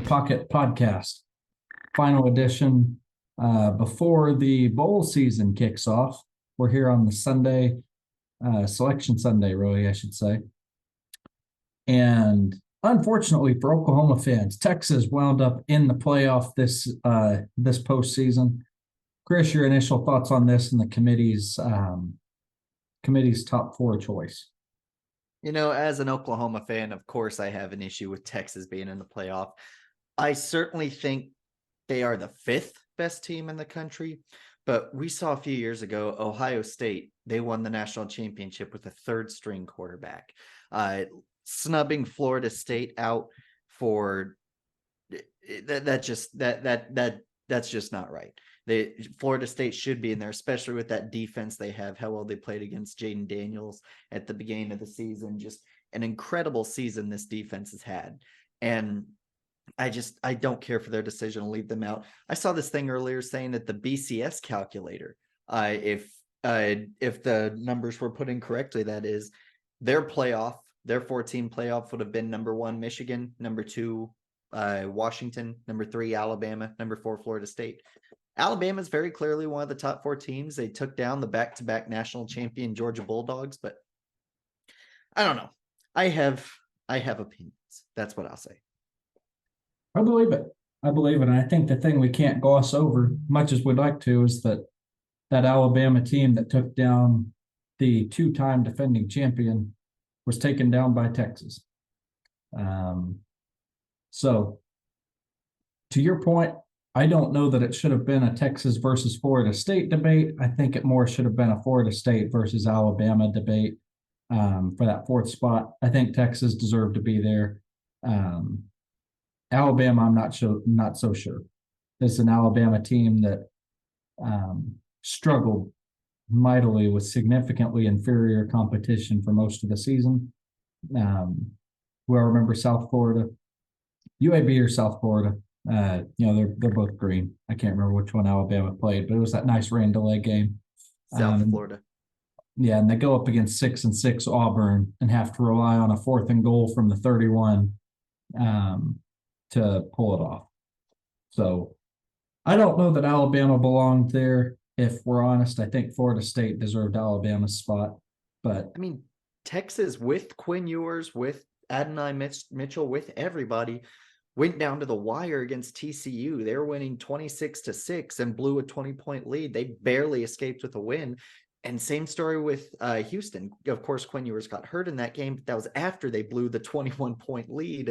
Pocket Podcast, final edition before the bowl season kicks off. We're here on the Sunday, Selection Sunday, really, I should say. And unfortunately for Oklahoma fans, Texas wound up in the playoff this postseason. Chris, your initial thoughts on this and the committee's top four choice? As an Oklahoma fan, of course, I have an issue with Texas being in the playoff. I certainly think they are the fifth best team in the country, but we saw a few years ago, Ohio State, they won the national championship with a third string quarterback, snubbing Florida State out for that's just not right. Florida State should be in there, especially with that defense they have, how well they played against Jaden Daniels at the beginning of the season. Just an incredible season this defense has had. And I don't care for their decision to leave them out. I saw this thing earlier saying that the BCS calculator, if the numbers were put in correctly, that is their 14 playoff would have been number 1, Michigan, number 2, Washington, number 3, Alabama, number 4, Florida State. Alabama is very clearly one of the top 4 teams. They took down the back-to-back national champion Georgia Bulldogs, but I don't know. I have opinions. That's what I'll say. I believe it. And I think the thing we can't gloss over, much as we'd like to, is that Alabama team that took down the 2-time defending champion was taken down by Texas. So, to your point, I don't know that it should have been a Texas versus Florida State debate. I think it more should have been a Florida State versus Alabama debate for that 4th spot. I think Texas deserved to be there. Alabama, I'm not so sure. It's an Alabama team that struggled mightily with significantly inferior competition for most of the season. We all remember South Florida, UAB or South Florida. They're both green. I can't remember which one Alabama played, but it was that nice rain delay game. South Florida. Yeah, and they go up against 6-6 Auburn and have to rely on a 4th and goal from the 31 to pull it off. So I don't know that Alabama belonged there. If we're honest, I think Florida State deserved Alabama's spot. But I mean, Texas with Quinn Ewers, with Adonai Mitchell, with everybody, went down to the wire against TCU. They were winning 26-6 and blew a 20-point lead. They barely escaped with a win. And same story with Houston. Of course, Quinn Ewers got hurt in that game, but that was after they blew the 21-point lead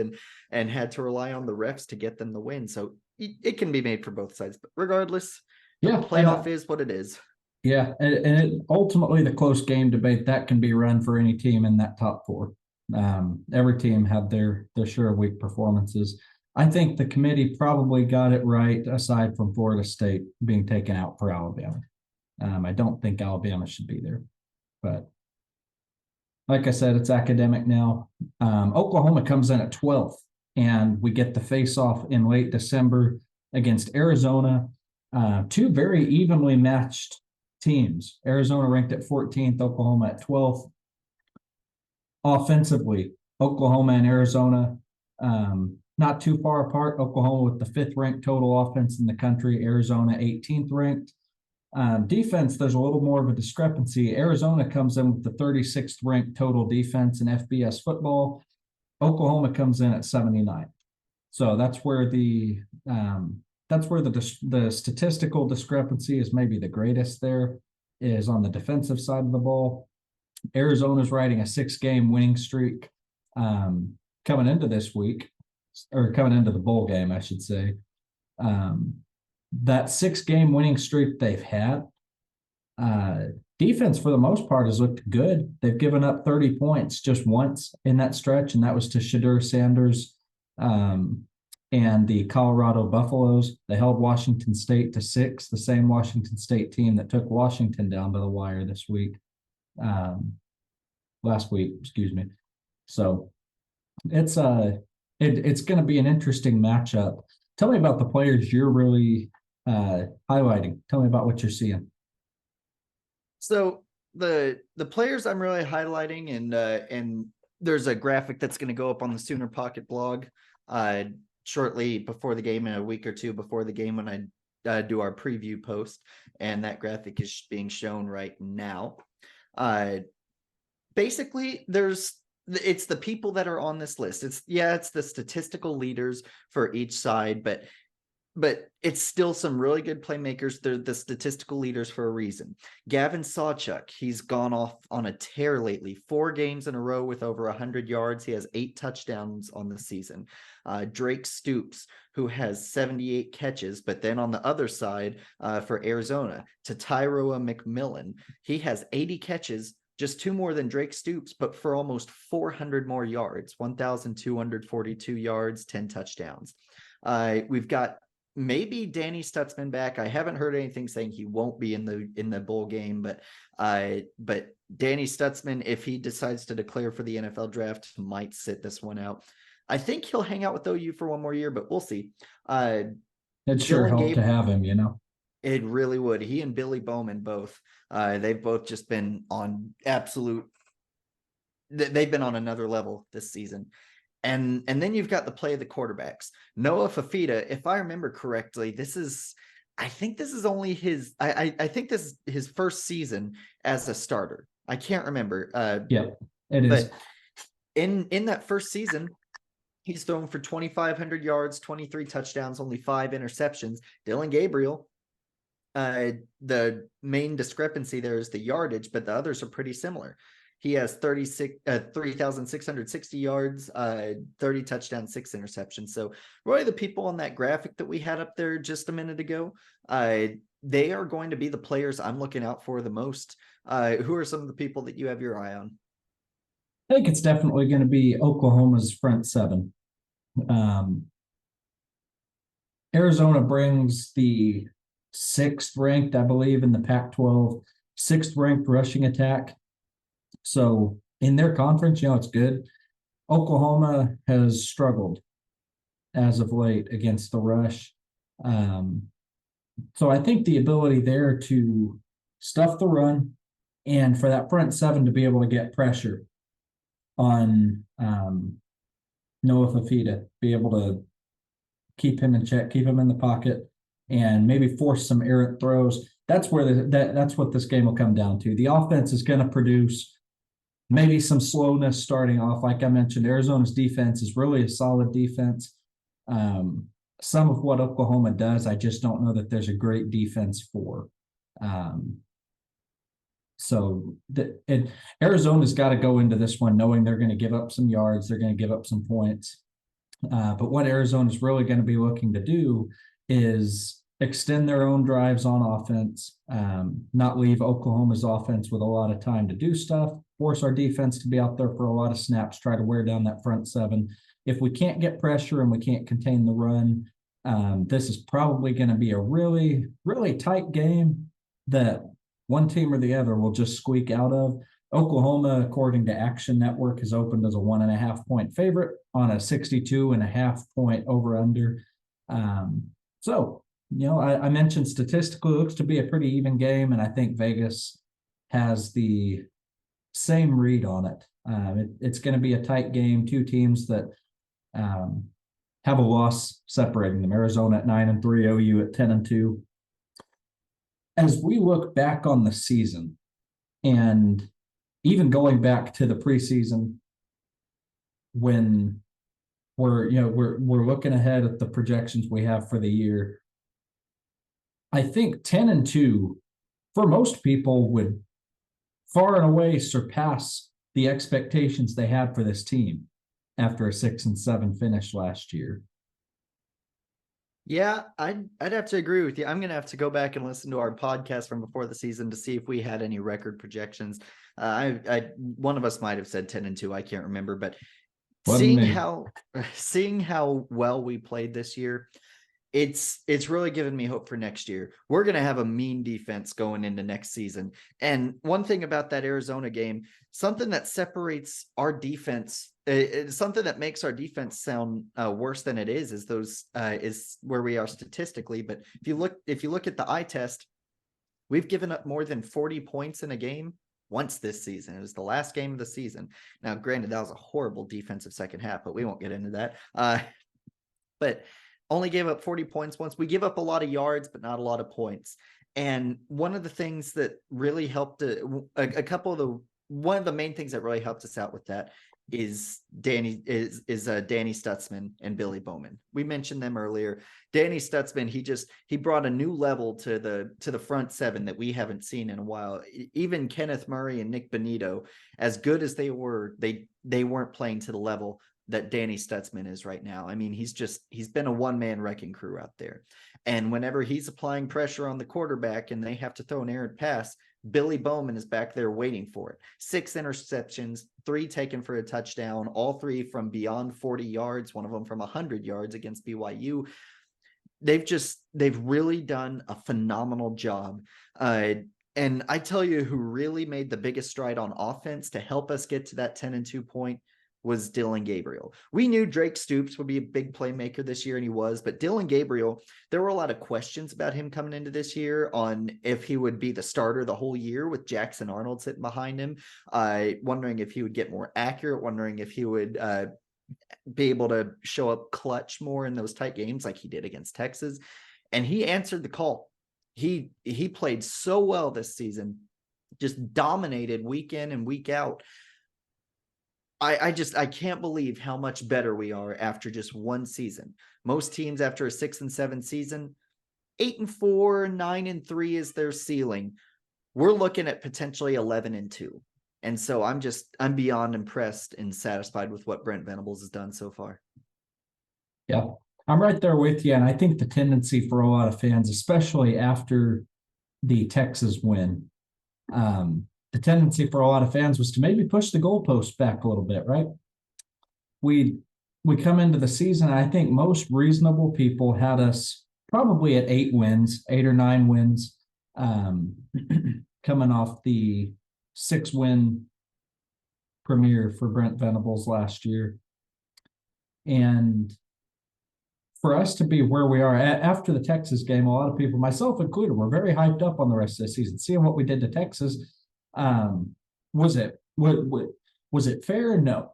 and had to rely on the refs to get them the win. So it can be made for both sides. But regardless, the playoff is what it is. Yeah, and ultimately the close game debate, that can be run for any team in that top 4. Every team had their share of weak performances. I think the committee probably got it right, aside from Florida State being taken out for Alabama. I don't think Alabama should be there. But like I said, it's academic now. Oklahoma comes in at 12th, and we get the face-off in late December against Arizona. 2 very evenly matched teams. Arizona ranked at 14th, Oklahoma at 12th. Offensively, Oklahoma and Arizona not too far apart. Oklahoma with the 5th ranked total offense in the country, Arizona 18th ranked. Defense, there's a little more of a discrepancy. Arizona comes in with the 36th ranked total defense in FBS football. Oklahoma comes in at 79th. So that's where the statistical discrepancy is maybe the greatest. There is on the defensive side of the ball. Arizona's riding a 6-game winning streak coming into this week, or coming into the bowl game, I should say. That 6-game winning streak they've had, defense for the most part has looked good. They've given up 30 points just once in that stretch, and that was to Shadur Sanders and the Colorado Buffaloes. They held Washington State to 6, the same Washington State team that took Washington down to the wire last week, excuse me. So it's going to be an interesting matchup. Tell me about the players you're really highlighting. Tell me about what you're seeing. So the players I'm really highlighting, and there's a graphic that's going to go up on the Sooner Pocket blog shortly before the game, in a week or two before the game, when I do our preview post, and that graphic is being shown right now. Basically, it's the people that are on this list. It's the statistical leaders for each side, but it's still some really good playmakers. They're the statistical leaders for a reason. Gavin Sawchuk, he's gone off on a tear lately. 4 games in a row with over 100 yards. He has 8 touchdowns on the season. Drake Stoops, who has 78 catches, but then on the other side for Arizona, to Tyroa McMillan, he has 80 catches, just 2 more than Drake Stoops, but for almost 400 more yards, 1,242 yards, 10 touchdowns. We've got maybe Danny Stutzman back. I haven't heard anything saying he won't be in the bowl game, but Danny Stutzman, if he decides to declare for the NFL draft, might sit this one out. I think he'll hang out with OU for one more year, but we'll see. It sure helped to have him, you know. It really would. He and Billy Bowman both. They've both just been on absolute. They've been on another level this season. And then you've got the play of the quarterbacks. Noah Fafita, if I remember correctly, I think this is only his first season as a starter. I can't remember. Yeah, it is. But in that first season, he's thrown for 2,500 yards, 23 touchdowns, only 5 interceptions. Dylan Gabriel, the main discrepancy there is the yardage, but the others are pretty similar. He has 3,660 yards, 30 touchdowns, 6 interceptions. So really the people on that graphic that we had up there just a minute ago, they are going to be the players I'm looking out for the most. Who are some of the people that you have your eye on? I think it's definitely going to be Oklahoma's front 7. Arizona brings the 6th ranked, I believe, in the Pac-12, 6th ranked rushing attack. So in their conference, it's good. Oklahoma has struggled as of late against the rush. So I think the ability there to stuff the run and for that front 7 to be able to get pressure on Noah Fafita, be able to keep him in check, keep him in the pocket, and maybe force some errant throws. That's where that's what this game will come down to. The offense is going to produce maybe some slowness starting off. Like I mentioned, Arizona's defense is really a solid defense. Some of what Oklahoma does, I just don't know that there's a great defense for. Arizona's got to go into this one knowing they're going to give up some yards, they're going to give up some points. But what Arizona's really going to be looking to do is extend their own drives on offense, not leave Oklahoma's offense with a lot of time to do stuff, force our defense to be out there for a lot of snaps, try to wear down that front 7. If we can't get pressure and we can't contain the run, this is probably going to be a really, really tight game that one team or the other will just squeak out of. Oklahoma, according to Action Network, is opened as a 1.5-point favorite on a 62.5-point over-under. I mentioned statistically, it looks to be a pretty even game, and I think Vegas has the same read on it. It's going to be a tight game, 2 teams that have a loss separating them. Arizona at 9-3, OU at 10-2. As we look back on the season, and even going back to the preseason, when we're looking ahead at the projections we have for the year, I think 10-2 for most people would far and away surpass the expectations they had for this team after a 6-7 finish last year. Yeah, I'd have to agree with you. I'm gonna have to go back and listen to our podcast from before the season to see if we had any record projections. One of us might have said 10-2. I can't remember, but seeing how well we played this year, it's really given me hope for next year. We're going to have a mean defense going into next season. And one thing about that Arizona game, something that separates our defense, something that makes our defense sound worse than it is where we are statistically. But if you look at the eye test, we've given up more than 40 points in a game once this season. It was the last game of the season. Now, granted, that was a horrible defensive second half, but we won't get into that. but only gave up 40 points once. We give up a lot of yards, but not a lot of points. And one of the things that really helped one of the main things that really helped us out with that is Danny Stutzman and Billy Bowman. We mentioned them earlier. Danny Stutzman, he brought a new level to the front seven that we haven't seen in a while. Even Kenneth Murray and Nick Benito, as good as they were, they weren't playing to the level that Danny Stutzman is right now. I mean, he's been a one-man wrecking crew out there. And whenever he's applying pressure on the quarterback and they have to throw an errant pass, Billy Bowman is back there waiting for it. 6 interceptions, 3 taken for a touchdown, all 3 from beyond 40 yards, one of them from 100 yards against BYU. They've really done a phenomenal job. And I tell you who really made the biggest stride on offense to help us get to that 10-2 point was Dylan Gabriel. We knew Drake Stoops would be a big playmaker this year, and he was, but Dylan Gabriel, there were a lot of questions about him coming into this year on if he would be the starter the whole year with Jackson Arnold sitting behind him, wondering if he would get more accurate, wondering if he would be able to show up clutch more in those tight games like he did against Texas. And he answered the call. He played so well this season, just dominated week in and week out. I can't believe how much better we are after just one season. Most teams after a 6-7 season, 8-4, 9-3 is their ceiling. We're looking at potentially 11-2. And so I'm beyond impressed and satisfied with what Brent Venables has done so far. Yeah, I'm right there with you. And I think the tendency for a lot of fans, especially after the Texas win, the tendency for a lot of fans was to maybe push the goalposts back a little bit, right? We come into the season, I think most reasonable people had us probably at 8 or 9 wins, coming off the 6-win premiere for Brent Venables last year. And for us to be where we are after the Texas game, a lot of people, myself included, were very hyped up on the rest of the season, seeing what we did to Texas. Was it fair? No,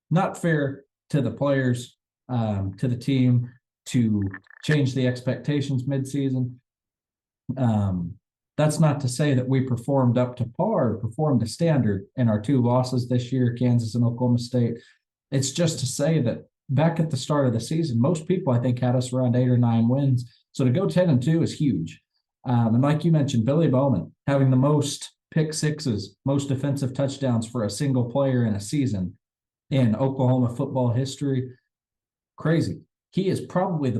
not fair to the players, to the team, to change the expectations midseason. That's not to say that we performed up to par, performed to standard in our 2 losses this year, Kansas and Oklahoma State. It's just to say that back at the start of the season, most people, I think, had us around 8 or 9 wins. So to go 10-2 is huge. And like you mentioned, Billy Bowman having the most pick sixes, most defensive touchdowns for a single player in a season in Oklahoma football history. Crazy. He is probably the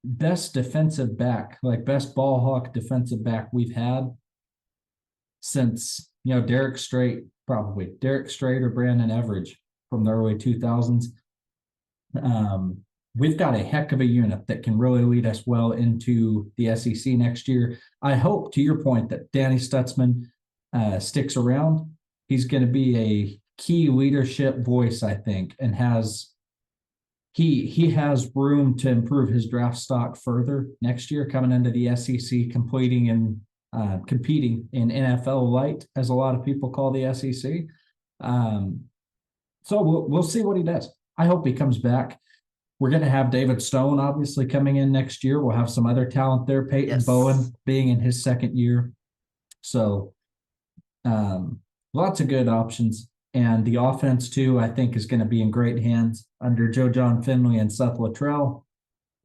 best defensive back, like best ball hawk defensive back we've had since, Derek Strait or Brandon Everidge from the early 2000s. We've got a heck of a unit that can really lead us well into the SEC next year. I hope, to your point, that Danny Stutzman sticks around. He's going to be a key leadership voice, I think, and he has room to improve his draft stock further next year, coming into the SEC, competing in NFL light, as a lot of people call the SEC. So we'll see what he does. I hope he comes back. We're going to have David Stone, obviously, coming in next year. We'll have some other talent there. Peyton Bowen being in his 2nd year. So lots of good options. And the offense, too, I think is going to be in great hands under Joe John Finley and Seth Luttrell.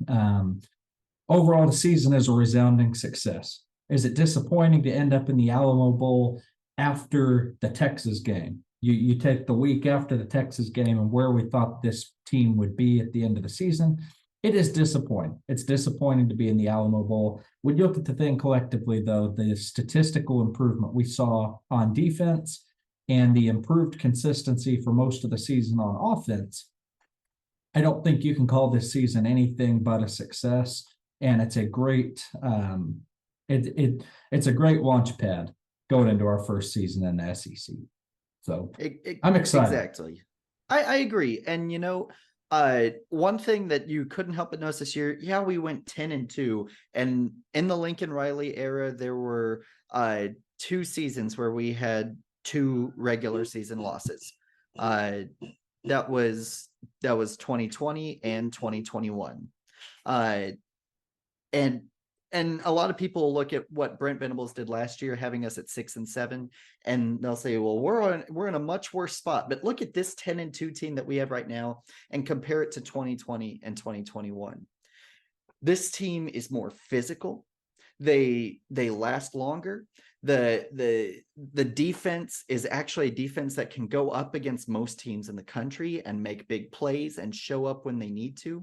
Overall, the season is a resounding success. Is it disappointing to end up in the Alamo Bowl after the Texas game? You take the week after the Texas game and where we thought this team would be at the end of the season. It is disappointing. It's disappointing to be in the Alamo Bowl. When you look at the thing collectively, though, the statistical improvement we saw on defense and the improved consistency for most of the season on offense, I don't think you can call this season anything but a success. And it's a great it's a great launch pad going into our first season in the SEC. So I'm excited. Exactly. I agree. And, one thing that you couldn't help but notice this year, we went 10-2. And in the Lincoln Riley era, there were 2 seasons where we had 2 regular season losses. That was 2020 and 2021. Uh, and and a lot of people look at what Brent Venables did last year, having us at 6-7, and they'll say, well, we're in a much worse spot. But look at this 10-2 team that we have right now and compare it to 2020 and 2021. This team is more physical. They last longer. The defense is actually a defense that can go up against most teams in the country and make big plays and show up when they need to.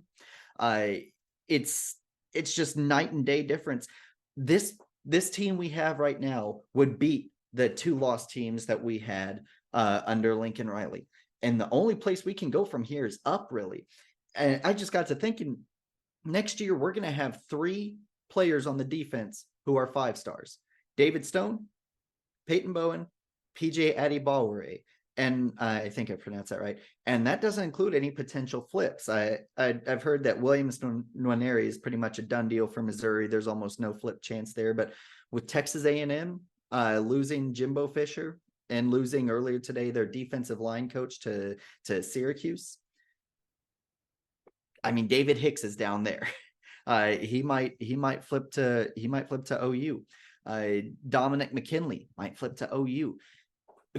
It's just night and day difference. This team we have right now would beat the 2 lost teams that we had under Lincoln Riley. And the only place we can go from here is up, really. And I just got to thinking, next year we're going to have 3 players on the defense who are 5 stars: David Stone, Peyton Bowen, PJ Adibaware. And I think I pronounced that right. And that doesn't include any potential flips. I've heard that Williams Nwaneri is pretty much a done deal for Missouri. There's almost no flip chance there. But with Texas A&M losing Jimbo Fisher and losing earlier today their defensive line coach to Syracuse, I mean, David Hicks is down there. He might flip to OU. Dominic McKinley might flip to OU.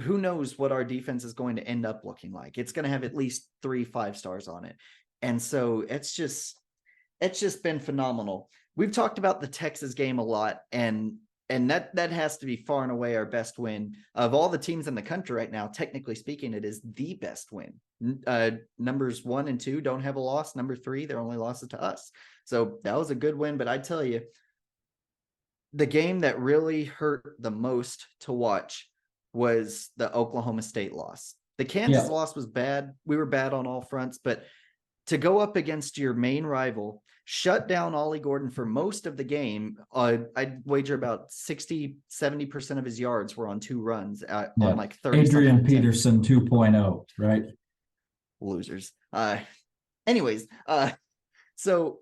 Who knows what our defense is going to end up looking like? It's going to have at least 3 5-stars on it. And so it's just been phenomenal. We've talked about the Texas game a lot, and that has to be far and away our best win of all the teams in the country right now. Technically speaking, it is the best win. Numbers 1 and 2 don't have a loss. Number 3, their only loss is to us. So that was a good win. But I tell you, the game that really hurt the most to watch was the Oklahoma State loss. The Kansas loss was bad. We were bad on all fronts, but to go up against your main rival, shut down Ollie Gordon for most of the game, I'd wager about 60-70% of his yards were on 2 runs on like 30. Adrian Peterson 2.0, right? Losers. Anyways, so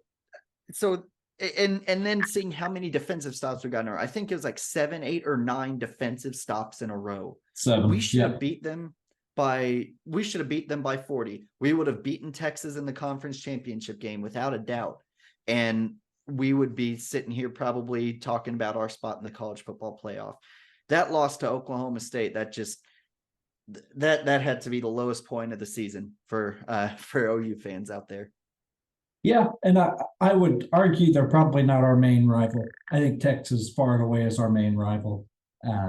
and then seeing how many defensive stops we got in a row. I think it was like 7, 8, or 9 defensive stops in a row. 7. We should have beat them by 40. We would have beaten Texas in the conference championship game without a doubt. And we would be sitting here probably talking about our spot in the college football playoff. That loss to Oklahoma State, that had to be the lowest point of the season for OU fans out there. Yeah, and I would argue they're probably not our main rival. I think Texas far and away is our main rival.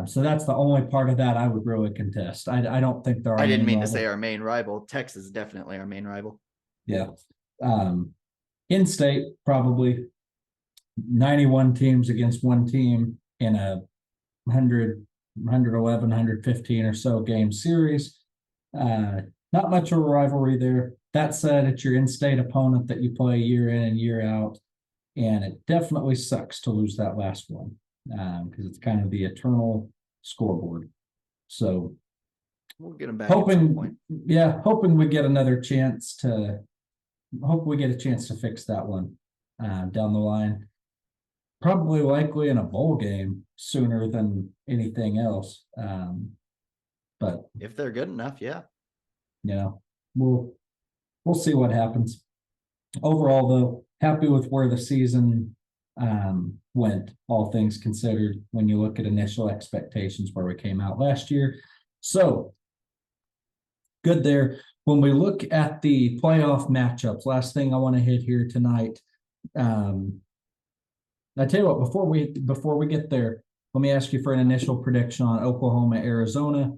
So that's the only part of that I would really contest. I don't think they're. I didn't mean to say our main rival. Texas is definitely our main rival. Yeah. In-state, probably 91 teams against 1 team in a 100, 111, 115 or so game series. Not much of a rivalry there. That said, it's your in-state opponent that you play year in and year out, and it definitely sucks to lose that last one because it's kind of the eternal scoreboard. So we'll get them back at some point. Hoping we get another chance to. Hope we get a chance to fix that one down the line. Probably likely in a bowl game sooner than anything else. But if they're good enough, we'll see what happens. Overall, though, happy with where the season went, all things considered, when you look at initial expectations where we came out last year. So good there. When we look at the playoff matchups, last thing I want to hit here tonight. I tell you what, before we get there, let me ask you for an initial prediction on Oklahoma, Arizona.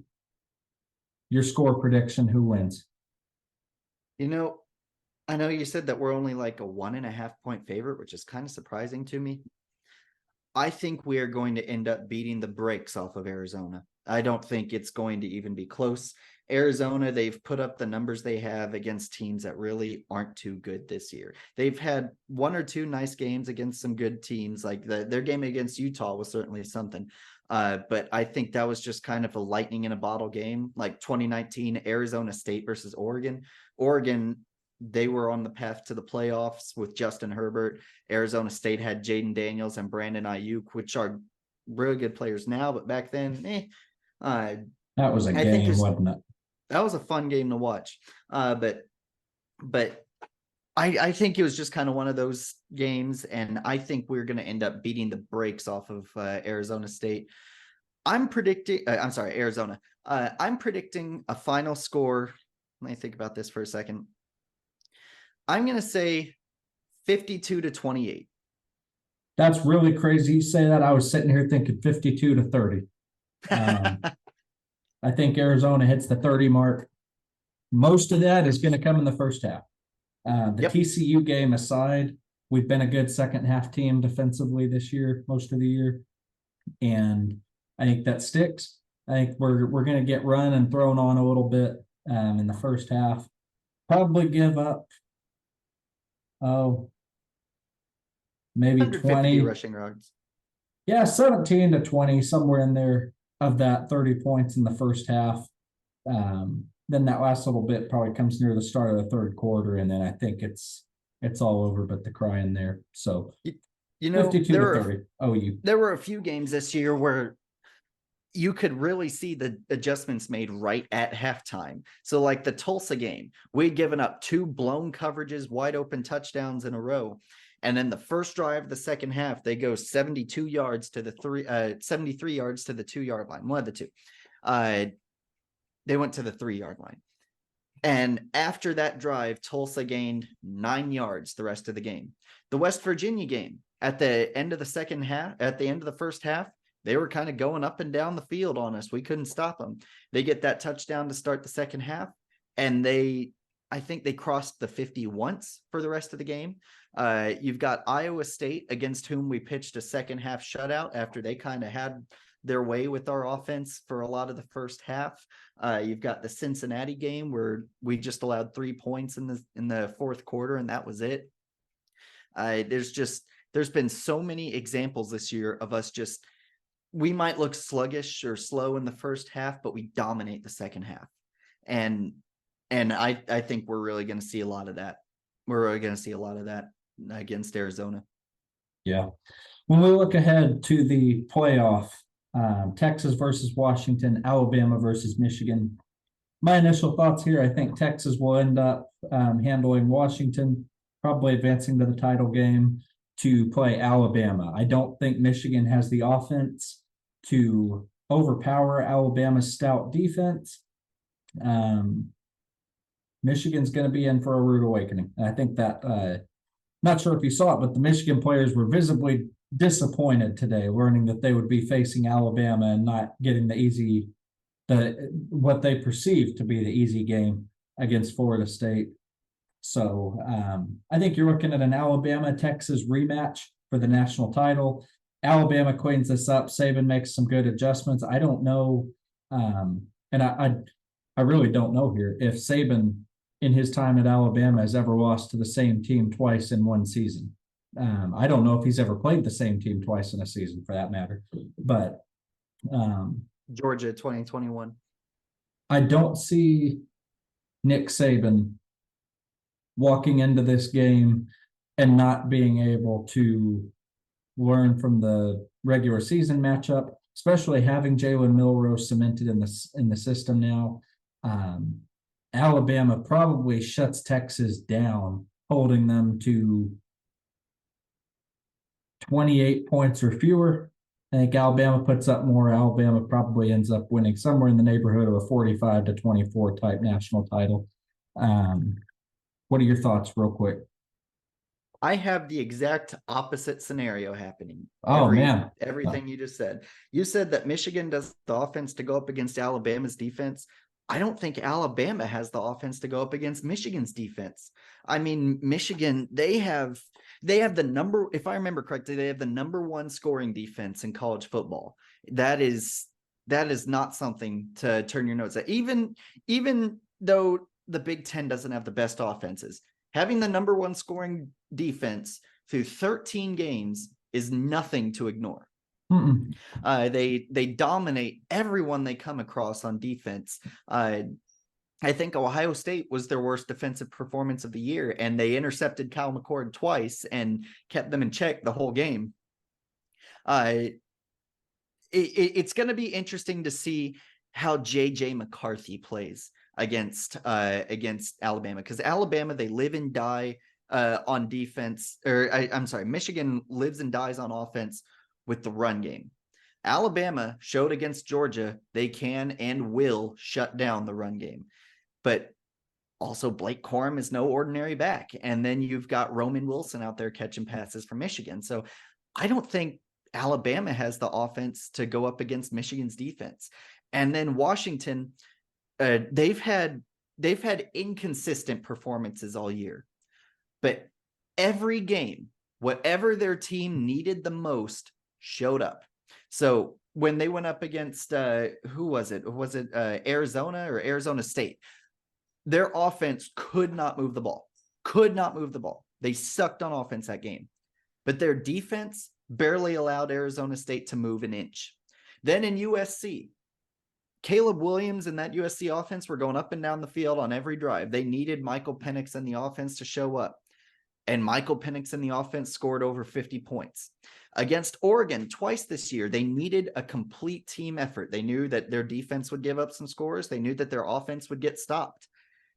Your score prediction, who wins? I know you said that we're only like a 1.5 point favorite, which is kind of surprising to me. I think we are going to end up beating the brakes off of Arizona. I don't think it's going to even be close. Arizona, they've put up the numbers they have against teams that really aren't too good this year. They've had 1 or 2 nice games against some good teams. Like their game against Utah was certainly something. But I think that was just kind of a lightning in a bottle game, like 2019 Arizona State versus Oregon. Oregon, they were on the path to the playoffs with Justin Herbert. Arizona State had Jaden Daniels and Brandon Ayuk, which are really good players now, but back then, that was a game, wasn't it? that was a fun game to watch. But I think it was just kind of one of those games, and I think we're going to end up beating the brakes off of Arizona State. I'm predicting. I'm sorry, Arizona. I'm predicting a final score. Let me think about this for a second. I'm going to say 52-28. That's really crazy you say that. I was sitting here thinking 52-30. I think Arizona hits the 30 mark. Most of that is going to come in the first half. The Yep. TCU game aside, we've been a good second half team defensively this year, most of the year. And I think that sticks. I think we're going to get run and thrown on a little bit in the first half. Probably give up, maybe 150 20. rushing yards. Yeah, 17-20, somewhere in there of that 30 points in the first half. Then that last little bit probably comes near the start of the third quarter, and then I think it's all over but the crying there. So You know, 52-30. there were a few games this year where you could really see the adjustments made right at halftime. So like the Tulsa game, we'd given up 2 blown coverages, wide open touchdowns in a row. And then the first drive of the second half, they go 72 yards to the 73 yards to the 2-yard line. One of the two. They went to the 3-yard line. And after that drive, Tulsa gained 9 yards the rest of the game. The West Virginia game, at the end of the second half, at the end of the first half, they were kind of going up and down the field on us. We couldn't stop them. They get that touchdown to start the second half, and I think they crossed the 50 once for the rest of the game. You've got Iowa State, against whom we pitched a second half shutout after they kind of had their way with our offense for a lot of the first half. You've got the Cincinnati game where we just allowed 3 points in the fourth quarter, and that was it. There's been so many examples this year of us we might look sluggish or slow in the first half, but we dominate the second half. And I think we're really going to see a lot of that. We're really going to see a lot of that against Arizona. Yeah. When we look ahead to the playoff, Texas versus Washington, Alabama versus Michigan. My initial thoughts here, I think Texas will end up handling Washington, probably advancing to the title game to play Alabama. I don't think Michigan has the offense to overpower Alabama's stout defense. Michigan's going to be in for a rude awakening. And I think that, not sure if you saw it, but the Michigan players were visibly disappointed today, learning that they would be facing Alabama and not getting what they perceived to be the easy game against Florida State. So I think you're looking at an Alabama-Texas rematch for the national title. Alabama cleans this up. Saban makes some good adjustments. I don't know, and I really don't know here if Saban in his time at Alabama has ever lost to the same team twice in one season. I don't know if he's ever played the same team twice in a season, for that matter. But Georgia 2021. I don't see Nick Saban walking into this game and not being able to learn from the regular season matchup, especially having Jalen Milroe cemented in the system now. Alabama probably shuts Texas down, holding them to 28 points or fewer. I think Alabama puts up more. Alabama probably ends up winning somewhere in the neighborhood of a 45-24 type national title. What are your thoughts, real quick? I have the exact opposite scenario happening. Man. Everything you just said. You said that Michigan does the offense to go up against Alabama's defense. I don't think Alabama has the offense to go up against Michigan's defense. I mean, Michigan, they have the number, if I remember correctly, they have the number 1 scoring defense in college football. That is not something to turn your nose at. Even though the Big Ten doesn't have the best offenses, having the number 1 scoring defense through 13 games is nothing to ignore. They dominate everyone they come across on defense. I think Ohio State was their worst defensive performance of the year, and they intercepted Kyle McCord twice and kept them in check the whole game. It's going to be interesting to see how JJ McCarthy plays. against Alabama, because Alabama, they live and die on defense, or I'm sorry, Michigan lives and dies on offense with the run game. Alabama showed against Georgia they can and will shut down the run game. But also Blake Corum is no ordinary back. And then you've got Roman Wilson out there catching passes from Michigan. So I don't think Alabama has the offense to go up against Michigan's defense. And then Washington, they've had inconsistent performances all year. But every game, whatever their team needed the most showed up. So when they went up against, who was it? Was it Arizona or Arizona State? Their offense could not move the ball. They sucked on offense that game. But their defense barely allowed Arizona State to move an inch. Then in USC, Caleb Williams and that USC offense were going up and down the field on every drive. They needed Michael Penix and the offense to show up. And Michael Penix and the offense scored over 50 points. Against Oregon twice this year, they needed a complete team effort. They knew that their defense would give up some scores. They knew that their offense would get stopped.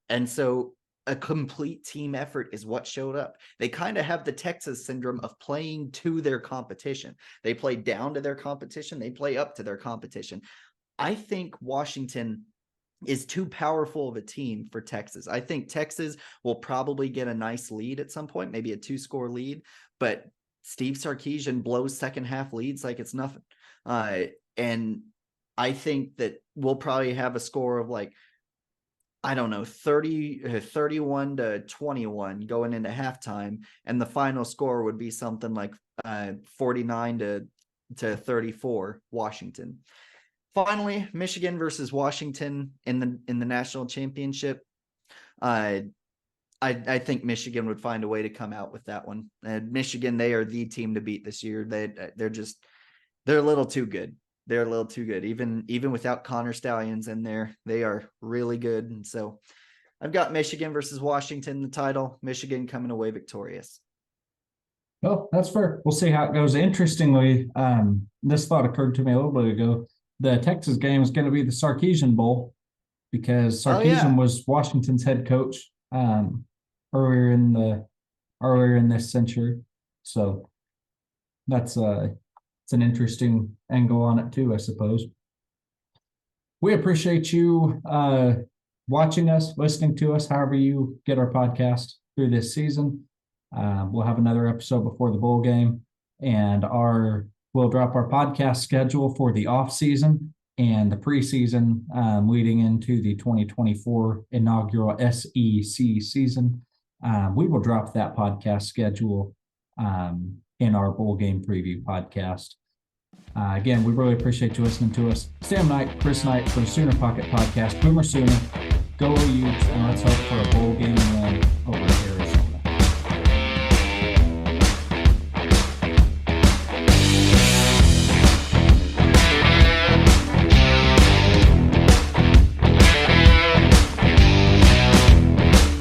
And so a complete team effort is what showed up. They kind of have the Texas syndrome of playing to their competition. They play down to their competition. They play up to their competition. I think Washington is too powerful of a team for Texas. I think Texas will probably get a nice lead at some point, maybe a 2-score lead, but Steve Sarkisian blows second half leads like it's nothing. And I think that we'll probably have a score of like, I don't know, 31 to 21 going into halftime. And the final score would be something like 49 to 34 Washington. Finally, Michigan versus Washington in the national championship. I think Michigan would find a way to come out with that one. And Michigan, they are the team to beat this year. They're a little too good. They're a little too good. Even without Connor Stallions in there, they are really good. And so I've got Michigan versus Washington in the title. Michigan coming away victorious. Well, that's fair. We'll see how it goes. Interestingly, this thought occurred to me a little bit ago. The Texas game is going to be the Sarkisian Bowl because Sarkisian was Washington's head coach earlier in this century. So that's it's an interesting angle on it too, I suppose. We appreciate you watching us, listening to us, however you get our podcast through this season. We'll have another episode before the bowl game, and we'll drop our podcast schedule for the off season and the preseason leading into the 2024 inaugural SEC season. We will drop that podcast schedule in our bowl game preview podcast. Again, we really appreciate you listening to us. Sam Knight, Chris Knight for the Sooner Pocket Podcast. Boomer Sooner, go Utes, and let's hope for a bowl game win